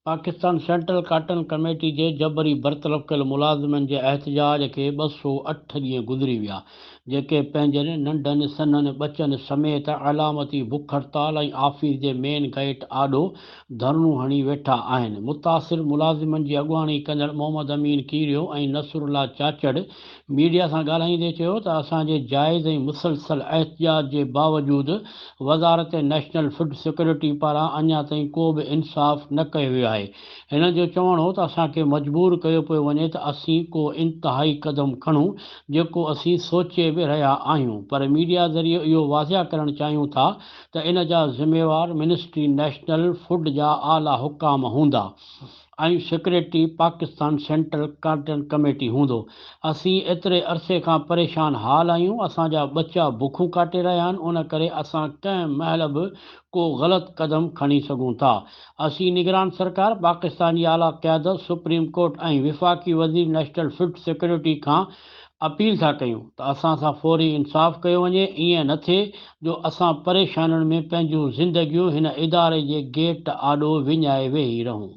Pakistan central cotton committee जे जबरी बरतरफ़ कयल मुलाज़िमनि जे एहतजाज खे 208 ॾींहं गुज़री विया, जेके पंहिंजनि नंढनि सननि बचनि समेत अलामती बुख हड़ताल ऐं आफ़ीस जे मेन गेट आॾो धरणो हणी वेठा आहिनि। मुतासिर मुलाज़िमनि जी अॻुवाणी कंदड़ मोहम्मद अमीन कीरियो ऐं नसरुल्ला चाचड़ मीडिया सां ॻाल्हाईंदे चयो त असांजे जाइज़ ऐं मुसलसल एहतजाज जे बावजूदि वज़ारत नेशनल फूड सिक्योरिटी पारां अञा ताईं को बि इंसाफ़ न कयो वियो आहे। हिन जो चवणु हो त असांखे मजबूर कयो पियो वञे त असीं को इंतिहाई क़दम खणूं जेको असीं सोचे बि रहिया आहियूं, पर मीडिया ज़रिए इहो वाज़िया करणु चाहियूं था त इन जा ज़िम्मेवार मिनिस्ट्री नेशनल फूड जा आला हुकाम हूंदा ऐं security Pakistan central cotton committee हूंदो। असीं एतिरे अरसे खां परेशान हाल आहियूं, असांजा बच्चा बुखूं काटे रहिया आहिनि, उन करे असां कंहिं महिल बि को ग़लति क़दम खणी सघूं था। असीं निगरान सरकार, पाकिस्तान जी आला क़यादत, सुप्रीम कोर्ट ऐं विफ़ाक़ी वज़ीर नेशनल फूड सिक्योरिटी खां अपील था कयूं त असां सां फौरी इंसाफ़ कयो वञे। ईअं न थिए जो असां परेशानियुनि में पंहिंजूं ज़िंदगियूं हिन इदारे जे गेट आॾो विञाए वेही रहूं।